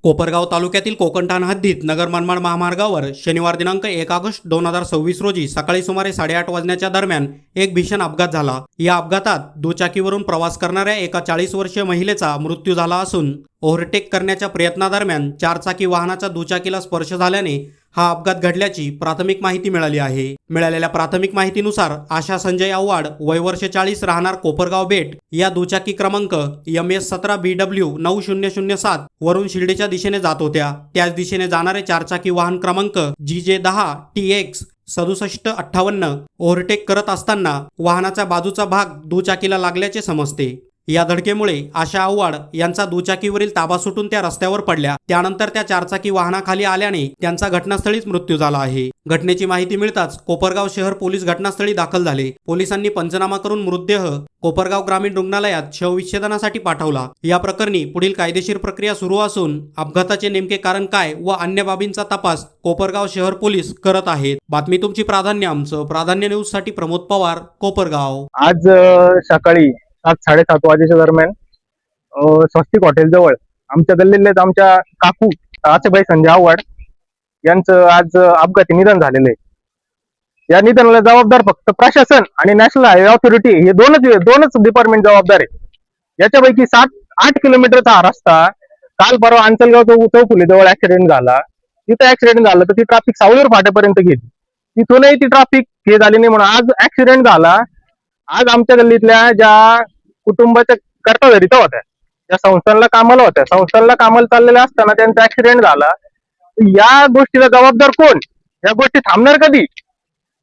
कोपरगाव तालुक्यातील कोकणठाण हद्दीत नगर मनमाड महामार्गावर शनिवार दिनांक 1 ऑगस्ट 2026 रोजी सकाळी सुमारे 8:30 वाजण्याच्या दरम्यान एक भीषण अपघात झाला। या अपघातात दुचाकीवरून प्रवास करणाऱ्या एका 40 वर्षीय महिलेचा मृत्यू झाला असून ओव्हरटेक करण्याच्या प्रयत्नादरम्यान चारचाकी वाहनाचा दुचाकीला स्पर्श झाल्याने हा अपघात घडल्याची प्राथमिक माहिती मिळाली आहे। मिळालेल्या प्राथमिक माहितीनुसार आशा संजय आव्हाड वय वर्ष 40 राहणार कोपरगाव बेट या दुचाकी क्रमांक MS17BW 9007 वरून शिर्डीच्या दिशेने जात होत्या। त्याच दिशेने जाणारे चारचाकी वाहन क्रमांक GJ10TX 6758 ओव्हरटेक करत असताना वाहनाचा बाजूचा भाग दुचाकीला लागल्याचे समजते। या धडकेमुळे आशा आव्हाड यांचा दुचाकीवरील ताबा सुटून त्या रस्त्यावर पडल्या। त्यानंतर त्या चारचाकी वाहनाखाली आल्याने त्यांचा घटनास्थळीच मृत्यू झाला आहे। घटनेची माहिती मिळताच कोपरगाव शहर पोलीस घटनास्थळी दाखल झाले। पोलिसांनी पंचनामा करून मृतदेह कोपरगाव ग्रामीण रुग्णालयात शवविच्छेदनासाठी पाठवला। या प्रकरणी पुढील कायदेशीर प्रक्रिया सुरू असून अपघाताचे नेमके कारण काय व अन्य बाबींचा तपास कोपरगाव शहर पोलीस करत आहेत। बातमी तुमची प्राधान्य आमचं। प्राधान्य न्यूज साठी प्रमोद पवार, कोपरगाव। आज सकाळी 7-7:30 वाजेच्या दरम्यान स्वस्तिक हॉटेल जवळ आमच्या गल्लीतलेच आमच्या काकू आशेबाई संजय आव्हाड यांचं आज अपघाती निधन झालेलं आहे। या निधनाला जबाबदार फक्त प्रशासन आणि नॅशनल हायवे ऑथॉरिटी हे दोनच डिपार्टमेंट जबाबदार आहे। याच्यापैकी 7-8 किलोमीटरचा हा रस्ता काल परवा अंचलगाव चौफुली जवळ ऍक्सिडेंट झाला। तिथं ऍक्सिडेंट झालं तर ती ट्रॅफिक सावलीवर फाट्यापर्यंत गेली, तिथूनही ती ट्रॅफिक हे झाली नाही म्हणून आज ऍक्सिडेंट झाला। आज आमच्या गल्लीतल्या ज्या कुटुंबाच्या कर्तव्यरित्या होत्या, ज्या संस्थांना कामाला होत्या, संस्थांना कामाला चाललेल्या असताना त्यांचा ऍक्सिडेंट झाला। या गोष्टीला जबाबदार कोण? या गोष्टी थांबणार कधी?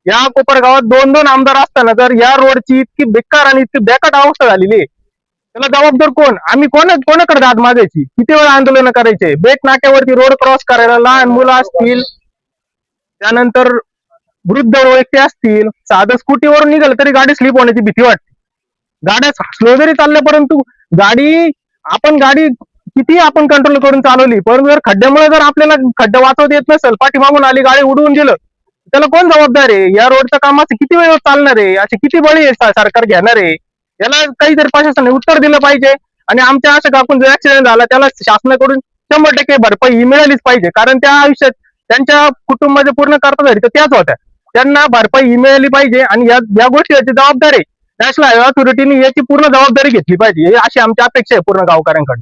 या कोपरगावात 2-2 आमदार असताना जर या रोडची इतकी बेकार आणि इतकी बेकार अवस्था झालेली आहे, त्याला जबाबदार कोण? आम्ही कोणाकडे दाद मागायची? किती वेळा आंदोलन करायचे? बेट नाक्यावरती रोड क्रॉस करायला लहान मुलं असतील, त्यानंतर वृद्ध व्यक्ती असतील, साधं स्कूटीवरून निघाल तरी गाडी स्लिप होण्याची भीती वाटते। गाड्या स्लो जरी चालल्या परंतु गाडी किती आपण कंट्रोल करून चालवली, परंतु जर खड्ड्यामुळे जर आपल्याला खड्डा वाचवता येत नसेल, पाठीमागून आली गाडी उडवून गेलं, त्याला कोण जबाबदार आहे? या रोडचं काम असं किती वेळ चालणार आहे? असे किती बळी सरकार घेणार आहे? याला काहीतरी प्रशासनाने उत्तर दिलं पाहिजे। आणि आमच्या अशा काकून जो ऍक्सिडेंट झाला त्याला शासनाकडून 100% भरपाई ही मिळालीच पाहिजे, कारण त्या आयुष्यात त्यांच्या कुटुंबाचे पूर्ण कर्तव्य तर त्याच होत्या, त्यांना भरपाई ही मिळाली पाहिजे। आणि या गोष्टीची जबाबदारी नॅशनल हायवे ऑथॉरिटीने याची पूर्ण जबाबदारी घेतली पाहिजे, अशी आमची अपेक्षा आहे पूर्ण गावकऱ्यांकडे।